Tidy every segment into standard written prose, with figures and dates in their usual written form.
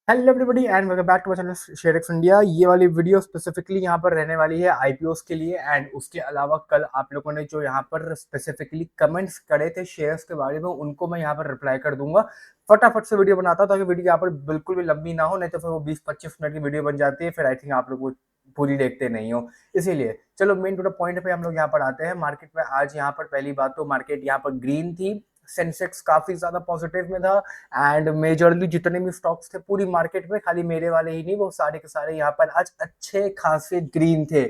Hello everybody and welcome back to my channel ShareX India. ये वाली video specifically यहाँ पर रहने वाली है आईपीओस के लिए। एंड उसके अलावा कल आप लोगों ने जो यहाँ पर स्पेसिफिकली कमेंट्स करे थे शेयर्स के बारे में, उनको मैं यहाँ पर रिप्लाई कर दूंगा। फटाफट से वीडियो बनाता हूँ ताकि वीडियो यहाँ पर बिल्कुल भी लंबी ना हो, नहीं तो फिर वो 20-25 मिनट की वीडियो बन जाती है, फिर आई थिंक आप लोग वो पूरी देखते नहीं हो। इसीलिए चलो मेन टू द पॉइंट पे हम लोग यहाँ पर आते हैं। मार्केट में आज यहाँ पर पहली बात तो मार्केट यहाँ पर ग्रीन थी, सेंसेक्स काफी ज्यादा पॉजिटिव में था। एंड मेजरली जितने भी स्टॉक्स थे पूरी मार्केट में, खाली मेरे वाले ही नहीं, वो सारे के सारे यहाँ पर आज अच्छे खासे ग्रीन थे।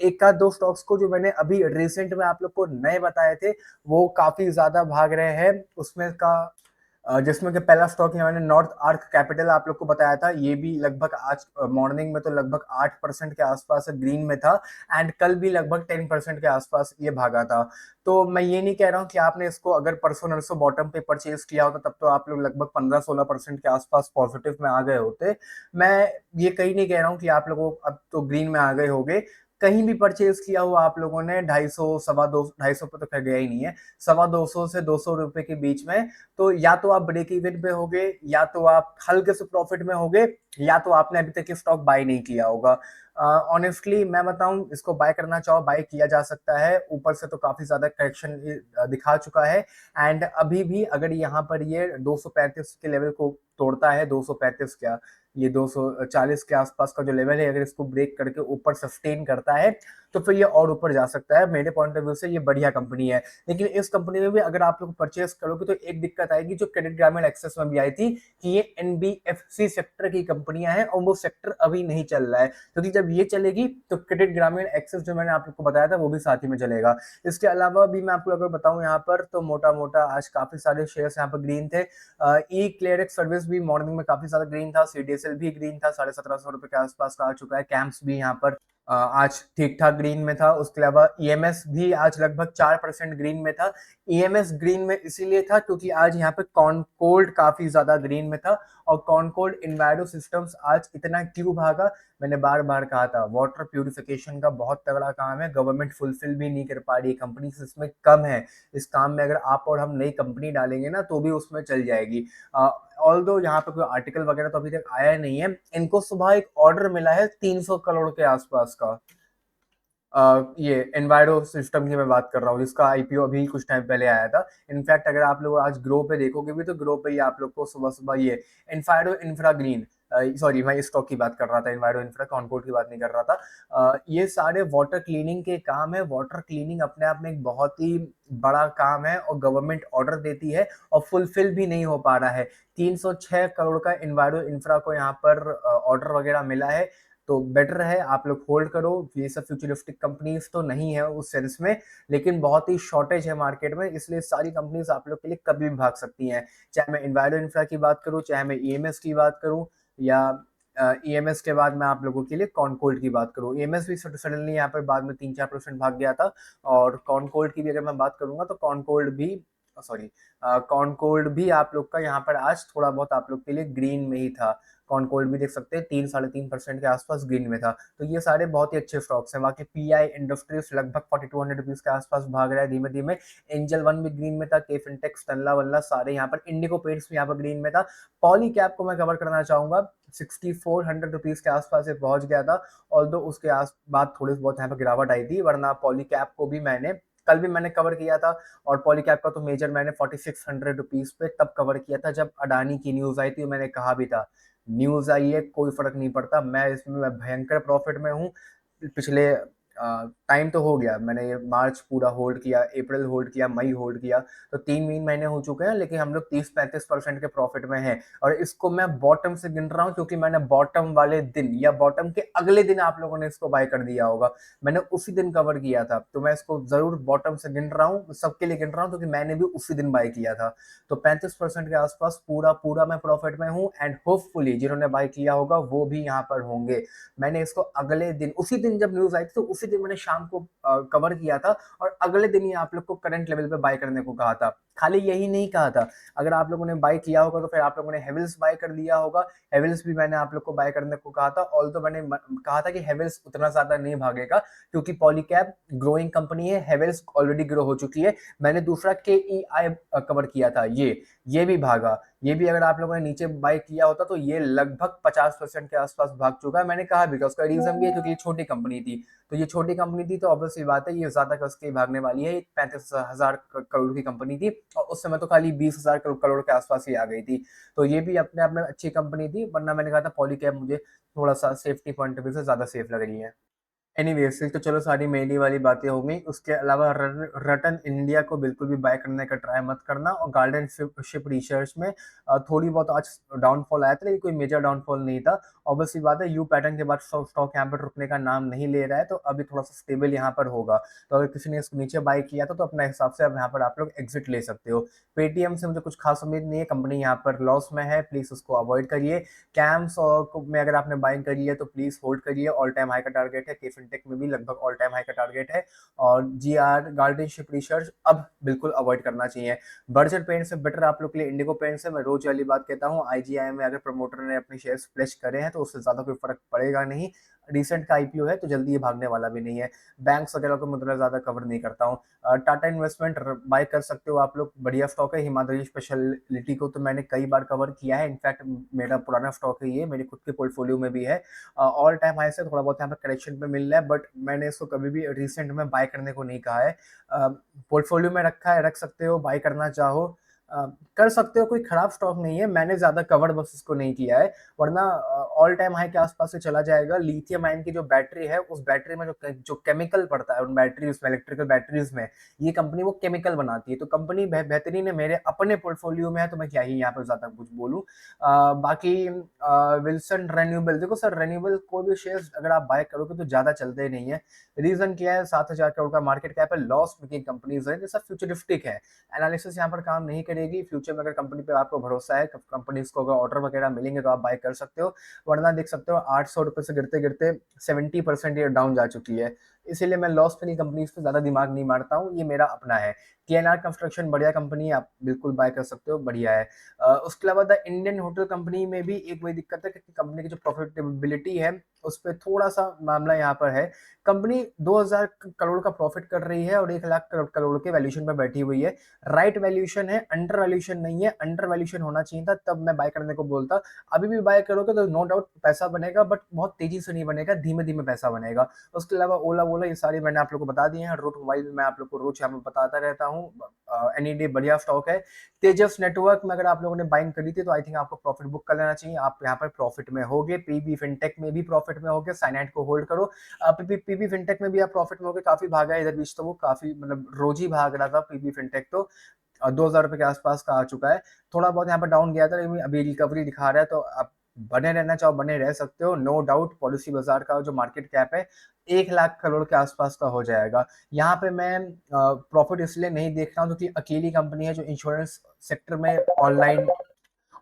एक आध दो स्टॉक्स को जो मैंने अभी रिसेंट में आप लोग को नए बताए थे वो काफी ज्यादा भाग रहे हैं उसमें का। जिसमें कि पहला स्टॉक यहाँ मैंने नॉर्थ आर्क कैपिटल आप लोग को बताया था, ये भी लगभग आज मॉर्निंग में तो लगभग 8% के आसपास ग्रीन में था। एंड कल भी लगभग 10% के आसपास ये भागा था। तो मैं ये नहीं कह रहा हूँ कि आपने इसको अगर परसों नरसों बॉटम पे परचेज किया होता तब तो आप लोग लगभग 15-16% के आसपास पॉजिटिव में आ गए होते। मैं ये कहीं नहीं कह रहा हूँ कि आप लोगों अब तो ग्रीन में आ गए होगे। कहीं भी परचेज किया हुआ आप लोगों ने 250 सवा दो 250 पे तो खैर गया ही नहीं है, 250 से 200 रुपए के बीच में, तो या तो आप ब्रेक इवन पे होगे, या तो आप हल्के से प्रॉफिट में होगे, या तो आपने अभी तक ये स्टॉक बाय नहीं किया होगा। ऑनेस्टली मैं बताऊं, इसको बाय करना चाहो बाय किया जा सकता है। ऊपर से तो काफी ज्यादा करेक्शन दिखा चुका है। एंड अभी भी अगर यहाँ पर ये 235 के लेवल को तोड़ता है, 235 क्या, ये 240 के आसपास का जो लेवल है, अगर इसको ब्रेक करके ऊपर सस्टेन करता है तो फिर ये और ऊपर जा सकता है। मेरे पॉइंट ऑफ व्यू से ये बढ़िया कंपनी है। लेकिन इस कंपनी में भी अगर आप लोग परचेस करोगे तो एक दिक्कत आएगी जो क्रेडिट ग्रामीण एक्सेस में भी आई थी, कि ये एनबीएफसी सेक्टर की कंपनियां हैं और वो सेक्टर अभी नहीं चल रहा है, क्योंकि जब ये चलेगी तो क्रेडिट ग्रामीण एक्सेस जो मैंने आप लोग को बताया था वो भी साथ ही में चलेगा। इसके अलावा भी मैं आपको अगर बताऊं यहाँ पर तो मोटा मोटा आज काफी सारे शेयर्स यहाँ पर ग्रीन थे। ई क्लियरेक्स सर्विस भी मॉर्निंग में काफी ज्यादा ग्रीन था, सीडीएसएल भी ग्रीन था, 1750 रुपए के आसपास का आ चुका है। कैंप्स भी यहाँ पर आज ठीक ठाक ग्रीन में था। उसके अलावा ईएमएस भी आज लगभग 4% ग्रीन में था। ईएमएस ग्रीन में इसीलिए था क्योंकि आज यहाँ पे कॉनकोल्ड काफी ज्यादा ग्रीन में था। और कॉनकोल्ड इन्वायरो सिस्टम्स आज इतना क्यों भागा, मैंने बार बार कहा था, वाटर प्यूरिफिकेशन का बहुत तगड़ा काम है, गवर्नमेंट फुलफिल भी नहीं कर पा रही, कंपनी इसमें कम है। इस काम में अगर आप और हम नई कंपनी डालेंगे ना तो भी उसमें चल जाएगी। ऑल्दो यहाँ पे कोई आर्टिकल वगैरह तो अभी तक आया नहीं है। इनको सुबह एक ऑर्डर मिला है 300 करोड़ के आसपास का। ये एनवायरो सिस्टम की मैं बात कर रहा हूँ, जिसका आईपीओ अभी कुछ टाइम पहले आया था। इनफैक्ट अगर आप लोग आज ग्रो पे देखोगे भी तो ग्रो पे ही आप लोग को सुबह सुबह ये एनफायरो इंफ्रा ग्रीन, सॉरी मैं स्टॉक की बात कर रहा था, एनवायरो इंफ्रा कॉनकोड की बात नहीं कर रहा था। ये सारे वाटर क्लीनिंग के काम है। वाटर क्लीनिंग अपने आप में एक बहुत ही बड़ा काम है और गवर्नमेंट ऑर्डर देती है और फुलफिल भी नहीं हो पा रहा है। 306 करोड़ का एनवायरो इंफ्रा को यहाँ पर ऑर्डर वगैरह मिला है। तो बेटर है आप लोग होल्ड करो। ये सब फ्यूचरिस्टिक कंपनीज तो नहीं है उस सेंस में, लेकिन बहुत ही शॉर्टेज है मार्केट में, इसलिए सारी कंपनीज आप लोग के लिए कभी भी भाग सकती हैं। चाहे मैं एनवायरो इंफ्रा की बात करूं, चाहे मैं ईएमएस की बात करूं, या ईएमएस के बाद मैं आप लोगों के लिए कॉनकोल्ड की बात करूं। ईएमएस भी सडनली यहाँ पर बाद में 3-4% भाग गया था। और कॉनकोल्ड की भी अगर मैं बात करूंगा तो कॉनकोल्ड भी, सॉरी, कॉनकोल्ड भी आप लोग का यहाँ पर आज थोड़ा बहुत आप लोग के लिए ग्रीन में ही था। कॉनकोल्ड भी देख सकते हैं 3-3.5% के आसपास ग्रीन में था। तो ये सारे बहुत ही अच्छे स्टॉक्स हैं। बाकी पीआई इंडस्ट्रीज लगभग 4200 रुपीज के आसपास भाग रहा है धीमे धीमे। एंजल वन भी ग्रीन में था, के फिनटेक्स, तनला वल्ला सारे यहाँ पर, इंडिको पेंट्स भी यहाँ पर ग्रीन में था। पॉली कैप को मैं कवर करना चाहूंगा, 6400 रुपीज के आसपास पहुंच गया था। ऑल्दो उसके आस बाद थोड़ी बहुत यहाँ पर गिरावट आई थी, वरना पॉली कैप को भी मैंने कल भी मैंने कवर किया था। और पॉलीकैप का तो मेजर मैंने 4600 रुपीज पे तब कवर किया था जब अडानी की न्यूज आई थी। मैंने कहा भी था न्यूज आई है कोई फर्क नहीं पड़ता, मैं इसमें मैं भयंकर प्रॉफिट में हूँ। पिछले टाइम तो हो गया, मैंने ये मार्च पूरा होल्ड किया, अप्रैल होल्ड किया, मई होल्ड किया, तो 3 महीने हो चुके हैं, लेकिन हम लोग 30-35% के प्रॉफिट में हैं। और इसको मैं बॉटम से गिन रहा हूँ क्योंकि मैंने बॉटम वाले दिन या बॉटम के अगले दिन आप लोगों ने इसको बाय कर दिया होगा, मैंने उसी दिन कवर किया था। तो मैं इसको जरूर बॉटम से गिन रहा हूँ, सबके लिए गिन रहा हूँ, क्योंकि मैंने भी उसी दिन बाय किया था। तो 35% के आसपास पूरा पूरा मैं प्रॉफिट में हूँ। एंड होपफुली जिन्होंने बाय किया होगा वो भी यहाँ पर होंगे। मैंने इसको अगले दिन, उसी दिन जब न्यूज आई थी तो उसी दिन मैंने शाम को कवर किया था, और अगले दिन ही आप लोग को करंट लेवल पे बाय करने को कहा था। खाली यही नहीं कहा था, अगर आप लोगों ने बाय किया होगा तो फिर आप लोगों ने हेवल्स बाय कर लिया होगा। हेवल्स भी मैंने आप लोग को बाय करने को कहा था, ऑल्दो मैंने कहा था कि हेवल्स उतना ज़्यादा नहीं भागेगा क्योंकि पॉलीकैब ग्रोइंग कंपनी है, हेवल्स ऑलरेडी ग्रो हो चुकी है। मैंने दूसरा KEI कवर किया था, ये भी भागा। ये भी अगर आप लोगों ने नीचे बाय किया होता तो ये लगभग 50% के आसपास भाग चुका है। मैंने कहा भी था, उसका रीज़न भी है क्योंकि ये छोटी कंपनी थी। तो ये छोटी कंपनी थी तो ऑब्वियस सी बात है ये ज़्यादा कस के भागने वाली है। 35,000 करोड़ की कंपनी थी और उस समय तो खाली 20,000 करोड़ के आसपास ही आ गई थी। तो ये भी अपने आप में अच्छी कंपनी थी, वरना मैंने कहा था पॉलीकैब मुझे थोड़ा सा सेफ्टी पॉइंट ऑफ व्यू से ज़्यादा सेफ लग रही है। एनीवेज़ ये तो चलो सारी मेनली वाली बातें हो गई। उसके अलावा रटन इंडिया को बिल्कुल भी बाय करने का ट्राई मत करना। और गार्डन शिप रिसर्च में थोड़ी बहुत आज डाउनफॉल आया था, लेकिन कोई मेजर डाउनफॉल नहीं था। ऑब्वियस सी बात है, यू पैटर्न के बाद स्टॉक यहाँ पर रुकने का नाम नहीं ले रहा है, तो अभी थोड़ा सा स्टेबल यहाँ पर होगा। तो अगर किसी ने इसको नीचे बाय किया था तो अपने हिसाब से अब यहाँ पर आप लोग एग्जिट ले सकते हो। पेटीएम से मुझे कुछ खास उम्मीद नहीं है, कंपनी यहाँ पर लॉस में है, प्लीज़ उसको अवॉइड करिए। कैम्स और में अगर आपने बाइंग करी है तो प्लीज़ होल्ड करिए, ऑल टाइम हाई का टारगेट है। के फिनटेक में भी लगभग ऑल टाइम हाई का टारगेट है। और GR गार्डन शिप रिसर्च अब बिल्कुल अवॉइड करना चाहिए। बर्जर पेंट से बेटर आप लोग के लिए इंडिगो पेंट से मैं रोज वाली बात कहता हूँ, IGI में अगर प्रमोटर ने अपने शेयर्स प्लेस करे हैं तो उससे ज़्यादा कोई फर्क पड़ेगा नहीं। रिसेंट का IPO है तो जल्दी ये भागने वाला भी नहीं है। बैंक्स वगैरह को मैं उतना ज़्यादा कवर नहीं करता हूँ। टाटा इन्वेस्टमेंट बाय कर सकते हो आप लोग, बढ़िया स्टॉक है। हिमाद्री स्पेशलिटी को तो मैंने कई बार कवर किया है, इनफैक्ट मेरा पुराना स्टॉक है, ये मेरे खुद के पोर्टफोलियो में भी है। ऑल टाइम हाई से थोड़ा बहुत यहाँ पर करेक्शन पे मिल रहा है, बट मैंने इसको कभी भी रिसेंट में बाय करने को नहीं कहा है। पोर्टफोलियो में रखा है, रख सकते हो, बाय करना चाहो कर सकते हो, कोई खराब स्टॉक नहीं है। मैंने ज़्यादा कवर बस इसको नहीं किया है, वरना ऑल टाइम हाई के आसपास से चला जाएगा। लिथियम आयन की जो बैटरी है, उस बैटरी में जो केमिकल पड़ता है उन बैटरीज में, इलेक्ट्रिकल बैटरीज में, ये कंपनी वो केमिकल बनाती है। तो कंपनी बेहतरीन है, मेरे अपने पोर्टफोलियो में है, तो मैं क्या ही यहाँ पर ज़्यादा कुछ बोलूँ। बाकी विल्सन रेन्यूएबल, देखो सर, रेन्यूएबल कोई भी शेयर अगर आप बाय करोगे तो ज़्यादा चलते नहीं है। रीज़न क्या है, 7,000 करोड़ का मार्केट कैप है, लॉस मेकिंग कंपनीज है, जैसा फ्यूचरिस्टिक है। एनालिसिस यहाँ पर काम नहीं करेगी। फ्यूचर में अगर कंपनी पे आपको भरोसा है, कंपनीज को अगर ऑर्डर वगैरह मिलेंगे तो आप बाय कर सकते हो, वरना देख सकते हो 800 रुपये से गिरते गिरते 70% ये डाउन जा चुकी है। इसीलिए मैं लॉस वाली कंपनीज पे ज़्यादा दिमाग नहीं मारता हूँ, ये मेरा अपना है। TNR कंस्ट्रक्शन बढ़िया कंपनी है, आप बिल्कुल बाय कर सकते हो, बढ़िया है। उसके अलावा द इंडियन होटल कंपनी में भी एक वही दिक्कत है कि कंपनी की जो प्रॉफिटेबिलिटी है उस पर थोड़ा सा मामला यहाँ पर है। कंपनी 2,000 करोड़ का प्रॉफिट कर रही है और 1 लाख करोड़ के वैल्यूएशन पे बैठी हुई है। राइट वैल्यूएशन है, अंडर वैल्यूएशन नहीं है। अंडर वैल्यूएशन होना चाहिए था, तब मैं बाय करने को बोलता। अभी भी बाय करोगे तो नो डाउट पैसा बनेगा, बट बहुत तेजी से नहीं बनेगा, धीमे धीमे पैसा बनेगा। उसके अलावा ओला वोला ये सारी मैंने आप लोग को बता दिए हैं। रूट मोबाइल मैं आप लोग को रोज यहाँ पे बताता रहता हूँ, एनी डे बढ़िया स्टॉक है। तेजस नेटवर्क में अगर आप लोगों ने बाइंग करी थी तो आई थिंक आपको प्रॉफिट बुक कर लेना चाहिए, आप यहाँ पर प्रॉफिट में होगे। PB फिनटेक में भी प्रॉफिट में होगे, साइनाइट को होल्ड करो। PB फिनटेक में भी आप प्रॉफिट में होगे, काफी भागा है इधर बीच, तो वो काफी मतलब रोज ही भाग रहा था PB फिनटेक, तो 2,000 रुपए के आसपास का आ चुका है। थोड़ा बहुत यहाँ पर डाउन गया था, लेकिन अभी रिकवरी दिखा रहा है, तो आप बने रहना चाहो बने रह सकते हो, नो डाउट। पॉलिसी बाजार का जो मार्केट कैप है 1 लाख करोड़ के आसपास का हो जाएगा। यहाँ पे मैं प्रॉफिट इसलिए नहीं देख रहा हूँ क्योंकि अकेली कंपनी है जो इंश्योरेंस सेक्टर में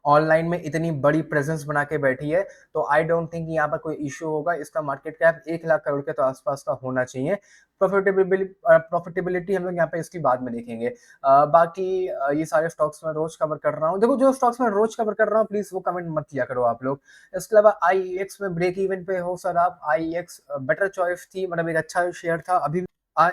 ऑनलाइन में इतनी बड़ी प्रेजेंस बना के बैठी है, तो आई डोंट थिंक यहाँ पर कोई इश्यू होगा। इसका मार्केट कैप 1 लाख करोड़ के तो आसपास का होना चाहिए। प्रॉफिटेबिलिटी हम लोग यहाँ पे इसकी बाद में देखेंगे। बाकी ये सारे स्टॉक्स में रोज कवर कर रहा हूँ। देखो जो स्टॉक्स में रोज कवर कर रहा हूँ प्लीज वो कमेंट मत किया करो आप लोग। इसके अलावा IEX में ब्रेक इवन पे हो सर आप। IEX बेटर चॉइस थी, मतलब एक अच्छा शेयर था, अभी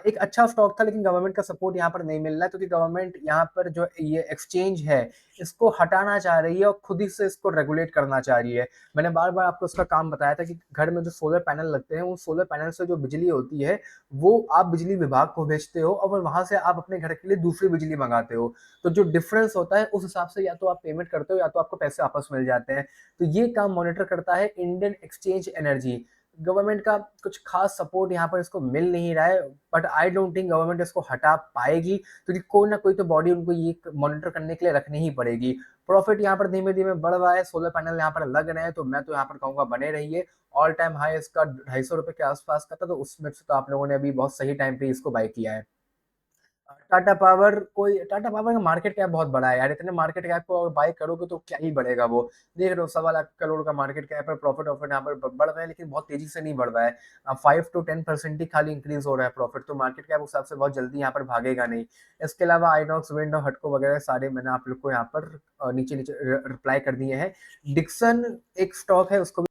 एक अच्छा स्टॉक था, लेकिन गवर्नमेंट का सपोर्ट यहाँ पर नहीं मिल रहा है क्योंकि गवर्नमेंट यहाँ पर जो ये एक्सचेंज है इसको हटाना चाह रही है और खुद ही से इसको रेगुलेट करना चाह रही है। मैंने बार बार आपको उसका काम बताया था कि घर में जो सोलर पैनल लगते हैं, उन सोलर पैनल से जो बिजली होती है वो आप बिजली विभाग को भेजते हो और वहां से आप अपने घर के लिए दूसरी बिजली मंगाते हो। तो जो डिफरेंस होता है उस हिसाब से या तो आप पेमेंट करते हो या तो आपको पैसे वापस मिल जाते हैं। तो ये काम मॉनिटर करता है इंडियन एक्सचेंज एनर्जी। गवर्नमेंट का कुछ खास सपोर्ट यहाँ पर इसको मिल नहीं रहा है, but I don't think government इसको हटा पाएगी क्योंकि कोई ना कोई तो बॉडी उनको ये मॉनिटर करने के लिए रखनी ही पड़ेगी। प्रॉफिट यहाँ पर धीमे धीमे बढ़ रहा है, सोलर पैनल यहाँ पर लग रहे हैं, तो मैं तो यहाँ पर कहूंगा बने रहिए। ऑल टाइम हाई इसका 250 रुपए के आसपास का था, तो उसमें से तो आप लोगों ने अभी बहुत सही टाइम पे इसको बाय किया है। टाटा पावर का मार्केट कैप बहुत बड़ा है यार, इतने मार्केट कैप को अगर बाय करोगे तो क्या ही बढ़ेगा वो। देख रहे हो 1.25 लाख करोड़ का मार्केट कैप है, प्रॉफिट ऑफिट यहाँ पर बढ़ रहा है लेकिन बहुत तेजी से नहीं बढ़ रहा है। 5 to 10% ही खाली इंक्रीज हो रहा है प्रॉफिट, तो मार्केट कैप उस हिसाब से बहुत जल्दी यहाँ पर भागेगा नहीं। इसके अलावा आइनॉक्स विंड और हटको वगैरह सारे मैंने आप लोग को यहाँ पर नीचे नीचे रिप्लाई कर दिए हैं। डिक्सन एक स्टॉक है, उसको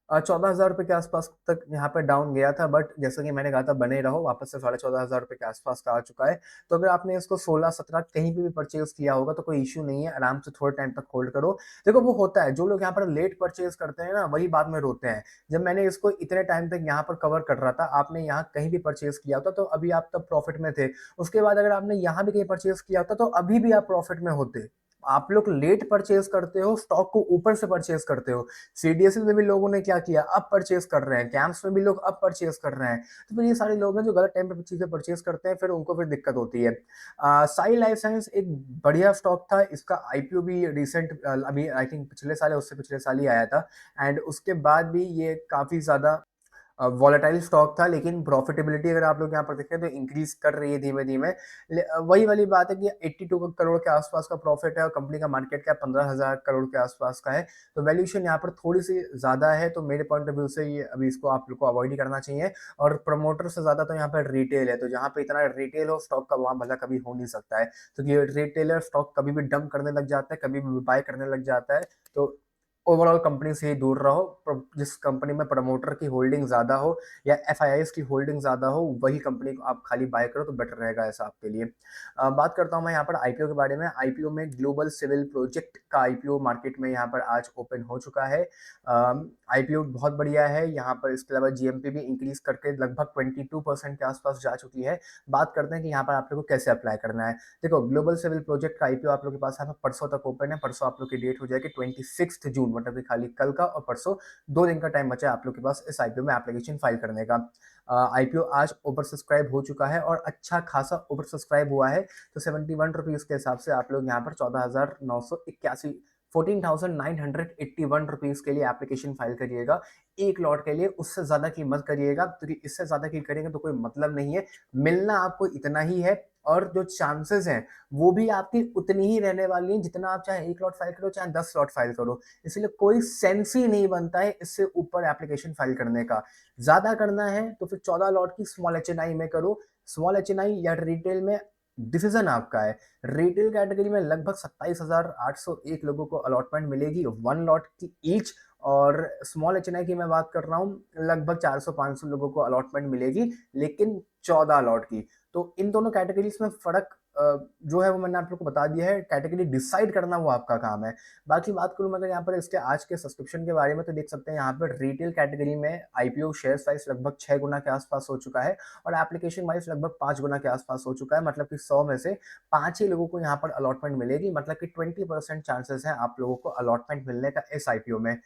14,000 रुपए के आसपास तक यहाँ पे डाउन गया था, बट जैसा कि मैंने कहा था बने रहो, वापस से 14,500 रुपए के आसपास का आ चुका है। तो अगर आपने इसको 16-17 कहीं पे भी परचेज किया होगा तो कोई इश्यू नहीं है, आराम से थोड़े टाइम तक होल्ड करो। देखो वो होता है, जो लोग यहाँ पर लेट परचेज करते हैं ना वही बाद में रोते हैं। जब मैंने इसको इतने टाइम तक यहाँ पर कवर कर रहा था, आपने यहाँ कहीं भी परचेज किया होता तो अभी आप तब प्रॉफिट में थे। उसके बाद अगर आपने यहाँ भी कहीं परचेज किया होता तो अभी भी आप प्रॉफिट में होते। आप लोग लेट परचेज करते हो, स्टॉक को ऊपर से परचेज करते हो। सीडीएसएल में भी लोगों ने क्या किया, अब परचेज कर रहे हैं, कैंप्स में भी लोग अब परचेज कर रहे हैं। तो फिर ये सारे लोग हैं जो गलत टाइम पे चीजें परचेज करते हैं, फिर उनको फिर दिक्कत होती है। साई लाइफ साइंस एक बढ़िया स्टॉक था, इसका आईपीओ भी रिसेंट अभी आई थिंक पिछले साल या उससे पिछले साल ही आया था, एंड उसके बाद भी ये काफी ज्यादा वॉलेटाइल स्टॉक था, लेकिन प्रॉफिटेबिलिटी अगर आप लोग यहाँ पर देखें तो इंक्रीज कर रही है धीमे धीमे। वही वाली बात है कि 82 करोड़ के आसपास का प्रॉफिट है और कंपनी का मार्केट कैप 15,000 करोड़ के आसपास का है। तो वैल्यूएशन यहाँ पर थोड़ी सी ज्यादा है, तो मेरे पॉइंट ऑफ व्यू से ये अभी इसको आप लोग को अवॉइड ही करना चाहिए। और प्रमोटर से ज्यादा तो यहाँ पर रिटेल है, तो जहाँ पे इतना रिटेल हो स्टॉक का वहां भला कभी हो नहीं सकता है। तो ये रिटेलर स्टॉक कभी भी डंप करने लग जाता है, कभी भी बाय करने लग जाता है। तो ओवरऑल कंपनी से ही दूर रहो। जिस कंपनी में प्रमोटर की होल्डिंग ज्यादा हो या एफआईआईस की होल्डिंग ज्यादा हो, वही कंपनी को आप खाली बाय करो तो बेटर रहेगा ऐसा आपके लिए। बात करता हूँ मैं यहाँ पर आईपीओ के बारे में। आईपीओ में ग्लोबल सिविल प्रोजेक्ट का आईपीओ मार्केट में यहाँ पर आज ओपन हो चुका है। आईपीओ बहुत बढ़िया है यहाँ पर। इसके अलावा जीएमपी भी इंक्रीज करके लगभग 22% के आसपास जा चुकी है। बात करते हैं कि यहाँ पर आप लोग को कैसे अप्लाई करना है। देखो ग्लोबल सिविल प्रोजेक्ट का आईपीओ आप लोग के पास यहाँ पर परसों तक ओपन है। परसों आप लोग की डेट हो जाएगी 26 जून, मतलब कि खाली कल का और परसों 2 दिन का टाइम बचा है आप लोग के पास इस आईपीओ में एप्लीकेशन फाइल करने का। आईपीओ आज ओवर सब्सक्राइब हो चुका है और अच्छा खासा ओवर सब्सक्राइब हुआ है। तो 71 रुपीज के हिसाब से आप लोग यहाँ पर 14,981 14,981 रुपीज के लिए एप्लीकेशन फाइल करिएगा एक लॉट के लिए। उससे ज्यादा की मत करिएगा, क्योंकि इससे ज्यादा की करेंगे तो कोई मतलब नहीं है। मिलना आपको इतना ही है, और जो चांसेस हैं वो भी आपकी उतनी ही रहने वाली हैं, जितना आप चाहे एक लॉट फाइल करो चाहे 10 लॉट फाइल करो। इसलिए कोई सेंस ही नहीं बनता है इससे ऊपर एप्लीकेशन फाइल करने का। ज्यादा करना है तो फिर 14 लॉट की स्मॉल एचएनआई में करो। स्मॉल एचएनआई या रिटेल में डिसीजन आपका है। रिटेल कैटेगरी में लगभग 27,801 लोगों को अलॉटमेंट मिलेगी 1 लॉट की ईच। और स्मॉल एचएनआई की मैं बात कर रहा हूँ, लगभग 400-500 लोगों को अलॉटमेंट मिलेगी, लेकिन 14 लॉट की। तो इन दोनों कैटेगरीज में फर्क जो है वो मैंने आप लोग को बता दिया है। कैटेगरी डिसाइड करना वो आपका काम है। बाकी बात करूं मैं अगर यहाँ पर इसके आज के सब्सक्रिप्शन के बारे में, तो देख सकते हैं यहाँ पर रिटेल कैटेगरी में आईपीओ शेयर साइज लगभग 6 गुना के आसपास हो चुका है, और एप्लीकेशन वाइज लगभग 5 गुना के आसपास हो चुका है। मतलब कि 100 में से 5 ही लोगों को यहाँ पर अलॉटमेंट मिलेगी, मतलब कि 20% चांसेस है आप लोगों को अलॉटमेंट मिलने का इस आईपीओ में।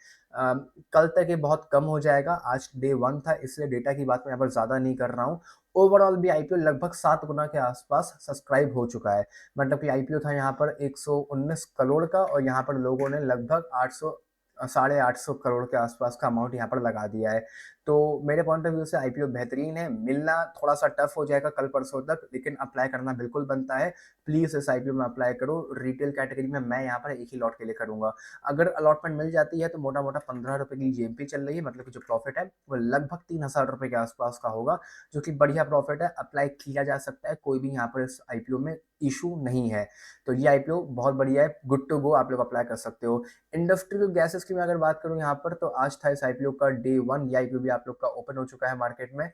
कल तक ये बहुत कम हो जाएगा, आज डे 1 था इसलिए डेटा की बात मैं यहाँ पर ज्यादा नहीं कर रहा हूँ। ओवरऑल भी आईपीओ लगभग 7 गुना के आसपास सब्सक्राइब हो चुका है। मतलब कि आईपीओ था यहाँ पर 119 करोड़ का, और यहाँ पर लोगों ने लगभग 800 के आसपास का अमाउंट यहाँ पर लगा दिया है। तो मेरे पॉइंट ऑफ व्यू से आईपीओ बेहतरीन है। मिलना थोड़ा सा टफ हो जाएगा कल परसों तक, लेकिन अप्लाई करना बिल्कुल बनता है। प्लीज इस आईपीओ में अप्लाई करो। रिटेल कैटेगरी में मैं यहाँ पर एक ही लॉट के लिए करूंगा। अगर अलॉटमेंट मिल जाती है तो मोटा मोटा 15 रुपए की जीएमपी चल रही है, मतलब कि जो प्रॉफिट है वो लगभग 3,000 रुपए के आसपास का होगा, जो कि बढ़िया प्रॉफिट है। अप्लाई किया जा सकता है, कोई भी यहाँ पर इस आईपीओ में इशू नहीं है। तो ये आईपीओ बहुत बढ़िया है, गुड टू गो, आप लोग अप्लाई कर सकते हो। इंडस्ट्रियल गैसेस की मैं अगर बात करूं यहाँ पर, तो आज था इस आईपीओ का डे 1। ये आईपीओ भी आप लोग का ओपन हो चुका है मार्केट में।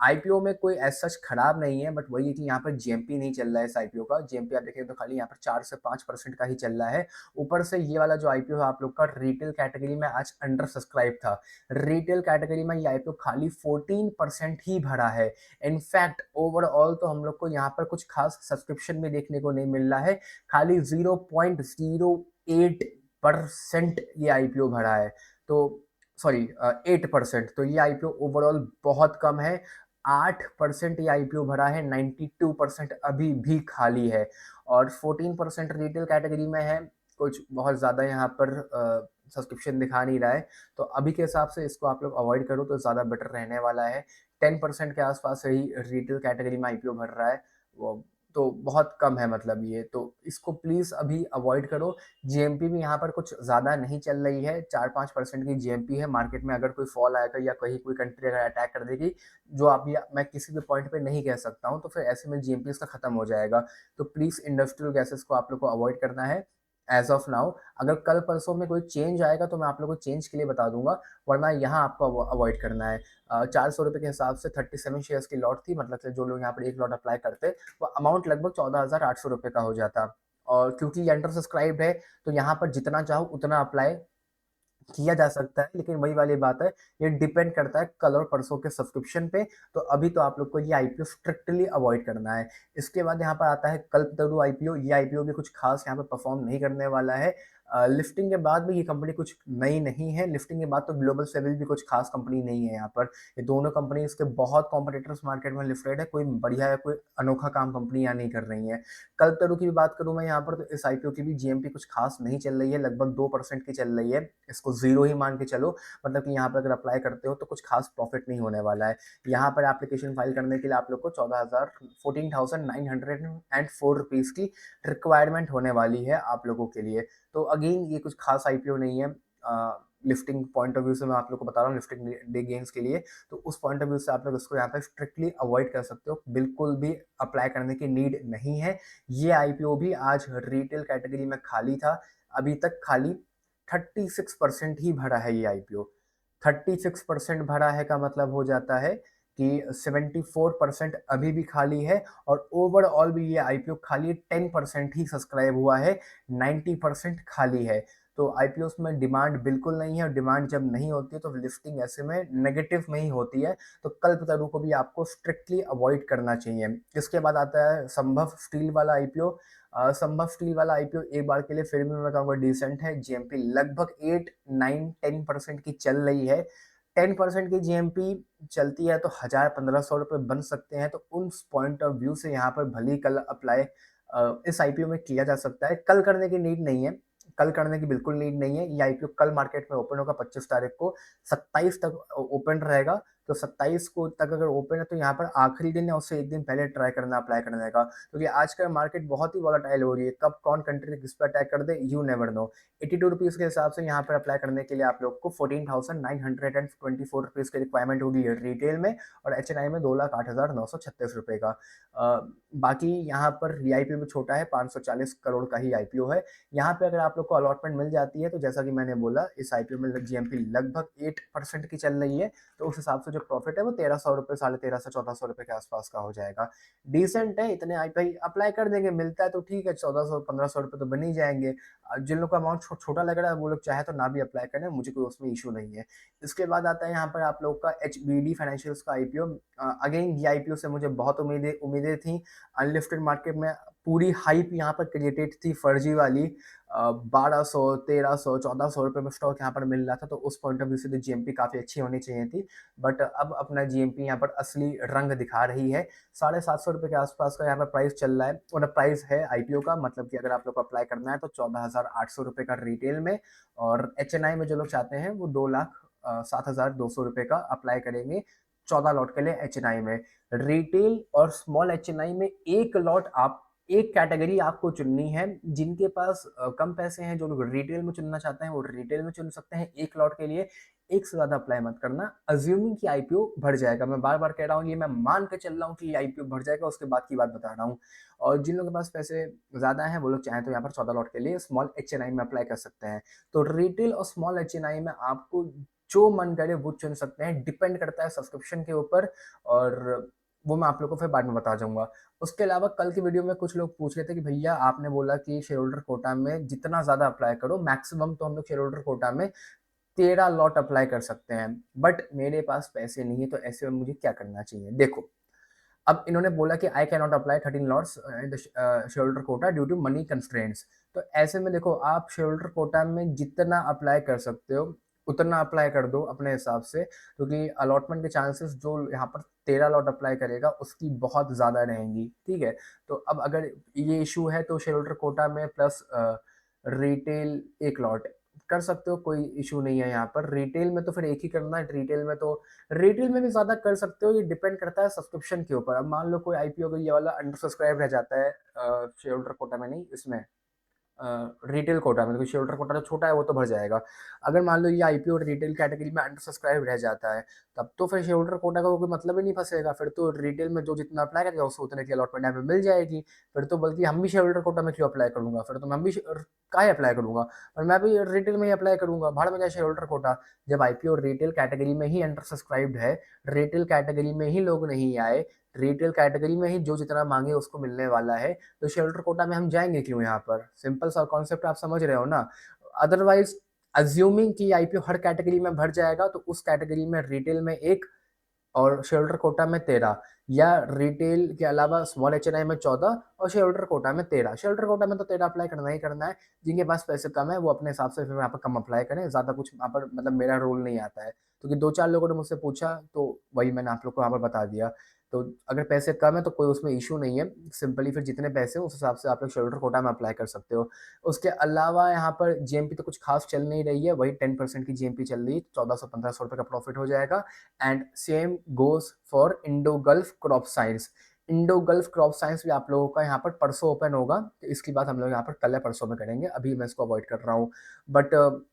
आईपीओ में कोई ऐसा सच खराब नहीं है, बट वही है कि यहाँ पर जीएमपी नहीं चल रहा है इस आईपीओ का। जीएमपी आप देखें तो खाली यहाँ पर 4 से 5% का ही चल रहा है। ऊपर से ये वाला जो आईपीओ है आप लोग का रिटेल कैटेगरी में आज अंडर सब्सक्राइब था। रिटेल कैटेगरी में ये आईपीओ खाली 14% ही भरा है। इनफैक्ट ओवरऑल तो हम लोग को यहाँ पर कुछ खास सब्सक्रिप्शन भी देखने को नहीं मिल रहा है। खाली 0.08% ये आईपीओ भरा है। तो सॉरी 8%, तो ये आईपीओ ओवरऑल बहुत कम है। 8% ये आईपीओ भरा है, 92% अभी भी खाली है। और 14% रिटेल कैटेगरी में है। कुछ बहुत ज्यादा यहाँ पर सब्सक्रिप्शन दिखा नहीं रहा है, तो अभी के हिसाब से इसको आप लोग अवॉइड करो तो ज़्यादा बेटर रहने वाला है। 10% के आसपास ही रिटेल कैटेगरी में आईपीओ भर रहा है, वो तो बहुत कम है मतलब ये, तो इसको प्लीज़ अभी अवॉइड करो। जीएमपी भी यहाँ पर कुछ ज़्यादा नहीं चल रही है, 4-5% की जीएमपी है। मार्केट में अगर कोई फॉल आएगा या कहीं कोई कंट्री अगर अटैक कर देगी, जो आप या मैं किसी भी पॉइंट पे नहीं कह सकता हूँ, तो फिर ऐसे में जीएमपी इसका खत्म हो जाएगा। तो प्लीज़ इंडस्ट्रियल गैसेस को आप लोग को अवॉइड करना है एज़ ऑफ नाउ। अगर कल परसों में कोई चेंज आएगा तो मैं आप लोगों को चेंज के लिए बता दूँगा, वरना यहाँ आपको अवॉइड करना है। 400 रुपए के हिसाब से 37 शेयर्स की लॉट थी, मतलब से जो लोग यहाँ पर 1 लॉट अप्लाई करते, वो अमाउंट लगभग 14,800 रुपए का हो जाता। और क्योंकि ये अंडर सब्सक्राइब्ड है, तो यहाँ पर जितना चाहो उतना अप्लाई किया जा सकता है, लेकिन वही वाली बात है, ये डिपेंड करता है कल और परसों के सब्सक्रिप्शन पे। तो अभी तो आप लोग को ये आईपीओ स्ट्रिक्टली अवॉइड करना है। इसके बाद यहाँ पर आता है कल्पतरू आईपीओ। ये आईपीओ भी कुछ खास यहाँ पे परफॉर्म नहीं करने वाला है। लिफ्टिंग के बाद भी ये कंपनी कुछ नई नहीं है। लिफ्टिंग के बाद तो ग्लोबल सेविल भी कुछ खास कंपनी नहीं है यहाँ पर। ये दोनों कंपनी इसके बहुत कॉम्पिटिटर्स मार्केट में लिस्टेड है, कोई बढ़िया या कोई अनोखा काम कंपनी यहाँ नहीं कर रही है। कल्पतरू की भी बात करूँ मैं यहाँ पर, तो इस आईपीओ की भी जीएमपी कुछ खास नहीं चल रही है, लगभग 2% की चल रही है। इसको ज़ीरो ही मान के चलो, मतलब कि यहाँ पर अगर अप्लाई करते हो तो कुछ खास प्रॉफिट नहीं होने वाला है। यहाँ पर एप्लीकेशन फाइल करने के लिए आप लोग को 14,904 रुपीज़ की रिक्वायरमेंट होने वाली है आप लोगों के लिए। तो अगेन ये कुछ खास आईपीओ नहीं है। लिफ्टिंग पॉइंट ऑफ व्यू से मैं आप लोग को बता रहा हूँ, लिफ्टिंग डे गेम्स के लिए, तो उस पॉइंट ऑफ व्यू से आप लोग इसको यहाँ पे स्ट्रिक्टली अवॉइड कर सकते हो। बिल्कुल भी अप्लाई करने की नीड नहीं है। ये आईपीओ भी आज रिटेल कैटेगरी में खाली था, अभी तक खाली 36% ही भरा है ये आईपीओ। 36% भरा है का मतलब हो जाता है कि 74% अभी भी खाली है, और ओवरऑल भी ये आईपीओ खाली 10% ही सब्सक्राइब हुआ है, 90% खाली है। तो आईपीओ में डिमांड बिल्कुल नहीं है, और डिमांड जब नहीं होती है तो लिस्टिंग ऐसे में नेगेटिव में ही होती है। तो कल्पतरू को भी आपको स्ट्रिक्टली अवॉइड करना चाहिए। इसके बाद आता है संभव स्टील वाला आईपीओ। संभव स्टील वाला आईपीओ एक बार के लिए फिर भी मैं कहूँगा डिसेंट है। जीएमपी लगभग 8-9-10% की चल रही है। 10% की जीएमपी चलती है तो 1,000-1,500 रुपये बन सकते हैं। तो उन पॉइंट ऑफ व्यू से यहाँ पर भली कल अप्लाई इस आईपीओ में किया जा सकता है। कल करने की नीड नहीं है, कल करने की बिल्कुल नीड नहीं है। ये आईपीओ कल मार्केट में ओपन होगा 25 तारीख को, 27 तक ओपन रहेगा। तो 27 को तक अगर ओपन है तो यहाँ पर आखिरी दिन या उससे एक दिन पहले ट्राई करना अप्लाई करने का, क्योंकि आज का मार्केट बहुत ही वॉलेटाइल हो रही है। कब कौन कंट्री किस पर अटैक कर दे यू नेवर नो। 82 रुपीज़ के हिसाब से यहाँ पर अप्लाई करने के लिए आप लोग को 14,924 रुपीज़ की रिक्वायरमेंट होगी रिटेल में, और एचएनआई में 2,08,936 रुपये का। बाकी यहाँ पर वीआईपी भी छोटा है, 540 करोड़ का ही आईपीओ है। यहाँ पे अगर आप लोग को अलॉटमेंट मिल जाती है तो जैसा कि मैंने बोला, इस आईपीओ में जीएमपी लगभग 8% की चल रही है, तो उस हिसाब से जो प्रॉफिट है वो 1,300 रुपये, 1,350-1,400 रुपये के आसपास का हो जाएगा। डिसेंट है, इतने आईपीओ अप्लाई कर देंगे, मिलता है तो ठीक है, 1,400-1,500 रुपये तो बन ही जाएंगे। जिन लोग का अमाउंट छोटा लग रहा है वो लोग चाहे तो ना भी अप्लाई करें, मुझे कोई उसमें इशू नहीं है। इसके बाद आता है यहाँ पर आप लोग का एचबीडी फाइनेंशियल्स का आईपीओ। अगेन ये आईपीओ से मुझे बहुत उम्मीदें थी। अनलिफ्टेड मार्केट में पूरी हाइप यहाँ पर क्रिएटेड थी फर्जी वाली। 1200, 1300, 1,400 रुपये में स्टॉक यहाँ पर मिल रहा था, तो उस पॉइंट ऑफ व्यू से तो जीएमपी काफ़ी अच्छी होनी चाहिए थी। बट अब अपना जीएमपी यहाँ पर असली रंग दिखा रही है। 750 रुपये के आसपास का यहाँ पर प्राइस चल रहा है, और प्राइस है आईपीओ का, मतलब कि अगर आप लोग को अप्लाई करना है तो 14,800 रुपये का रिटेल में, और एचएनआई में जो लोग चाहते हैं वो 2,07,200 रुपये का अप्लाई करेंगे 14 लॉट के लिए एचएनआई में। रिटेल और स्मॉल एचएनआई में एक लॉट आप, एक कैटेगरी आपको चुननी है। जिनके पास कम पैसे हैं, जो लोग रिटेल में चुनना चाहते हैं वो रिटेल में चुन सकते हैं एक लॉट के लिए। एक से ज़्यादा अप्लाई मत करना, अज्यूमिंग कि आईपीओ भर जाएगा। मैं बार बार कह रहा हूँ, ये मैं मान के चल रहा हूँ कि ये आईपीओ भर जाएगा, उसके बाद की बात बता रहा हूँ। और जिन लोगों के पास पैसे ज़्यादा हैं वो लोग चाहें तो यहाँ पर 14 लॉट के लिए स्मॉल एचएनआई में अप्लाई कर सकते हैं। तो रिटेल और स्मॉल एचएनआई में आपको जो मन करे वो चुन सकते हैं, डिपेंड करता है सब्सक्रिप्शन के ऊपर, और वो मैं आप लोग को फिर बाद में बता जाऊंगा। उसके अलावा कल की वीडियो में कुछ लोग पूछ रहे थे कि भैया आपने बोला कि शेयर होल्डर कोटा में जितना ज़्यादा अप्लाई करो, मैक्सिमम तो हम लोग शेयर होल्डर कोटा में 13 लॉट अप्लाई कर सकते हैं, बट मेरे पास पैसे नहीं है, तो ऐसे में मुझे क्या करना चाहिए। देखो, अब इन्होंने बोला कि I can not apply 13 lots in the shareholder quota due to money constraints. तो ऐसे में देखो, आप शेयर होल्डर कोटा में जितना अप्लाई कर सकते हो उतना अप्लाई कर दो अपने हिसाब से, क्योंकि अलॉटमेंट के चांसेस जो यहाँ पर 13 लॉट अप्लाई करेगा उसकी बहुत ज़्यादा रहेंगी, ठीक है। तो अब अगर ये इशू है तो शेयर होल्डर कोटा में प्लस रिटेल एक लॉट कर सकते हो, कोई इशू नहीं है यहाँ पर। रिटेल में तो फिर एक ही करना है, रिटेल में भी ज़्यादा कर सकते हो, ये डिपेंड करता है सब्सक्रिप्शन के ऊपर। अब मान लो कोई आईपीओ का ये वाला अंडर सब्सक्राइब रह जाता है शेयर होल्डर कोटा में नहीं, इसमें रिटेल कोटा में, तो शेयर होल्डर कोटा जो छोटा है वो तो भर जाएगा। अगर मान लो ये आईपीओ रिटेल कैटेगरी में अंडर सब्सक्राइब रह जाता है, तब तो फिर शेयर होल्डर कोटा का कोई मतलब ही नहीं फंसेगा। फिर तो रिटेल में जो जितना अप्लाई करेगा उसको उतने की अलॉटमेंट यहाँ पे मिल जाएगी। फिर तो बल्कि हम भी शेयर होल्डर कोटा में क्यों अप्लाई करूंगा, फिर तो मैं भी काहे अप्लाई करूंगा, और मैं भी रिटेल में ही अप्लाई करूंगा। भाड़ में क्या शेयर होल्डर कोटा, जब आईपीओ रिटेल कैटेगरी में ही अंडर सब्सक्राइब्ड है, रिटेल कैटेगरी में ही लोग नहीं आए, रिटेल कैटेगरी में ही जो जितना मांगे उसको मिलने वाला है, तो शेयर होल्डर कोटा में हम जाएंगे क्यों यहाँ पर? सिंपल सा कॉन्सेप्ट आप समझ रहे हो ना। अदरवाइज अज्यूमिंग कि आईपीओ हर कैटेगरी में भर जाएगा, तो उस कैटेगरी में रिटेल में एक और शेयर होल्डर कोटा में 13, या रिटेल के अलावा स्मॉल एचएनआई में 14 और शेयर होल्डर कोटा में 13। शेयर होल्डर कोटा में तो 13 अप्लाई करना ही करना है। जिनके पास पैसे कम है वो अपने हिसाब से फिर यहाँ पर कम अप्लाई करें, ज़्यादा कुछ यहाँ पर मतलब मेरा रोल नहीं आता है, क्योंकि 2-4 लोगों ने मुझसे पूछा तो वही मैंने आप लोग को यहाँ पर बता दिया। तो अगर पैसे कम है तो कोई उसमें इशू नहीं है, सिंपली फिर जितने पैसे हैं उस हिसाब से आप लोग शेयर होल्डर कोटा में अप्लाई कर सकते हो। उसके अलावा यहाँ पर जीएमपी तो कुछ खास चल नहीं रही है, वही 10% की जीएमपी चल रही है, 1400-1500 रुपये का प्रॉफिट हो जाएगा। And same goes for Indo gulf crop science. Indo gulf crop science भी आप लोगों का यहाँ पर परसों ओपन होगा, तो इसकी बात हम लोग यहाँ पर कल या परसों में करेंगे, अभी मैं इसको अवॉइड कर रहा हूँ। But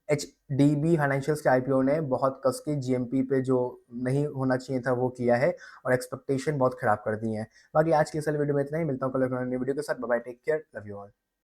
H D B financials के आईपीओ ने बहुत कस के जीएमपी पे जो नहीं होना चाहिए था वो किया है, और एक्सपेक्टेशन बहुत खराब कर दी है। बाकी आज की इस वीडियो में इतना ही, मिलता हूँ कल एक नई वीडियो के साथ। Bye bye, take care, love you all.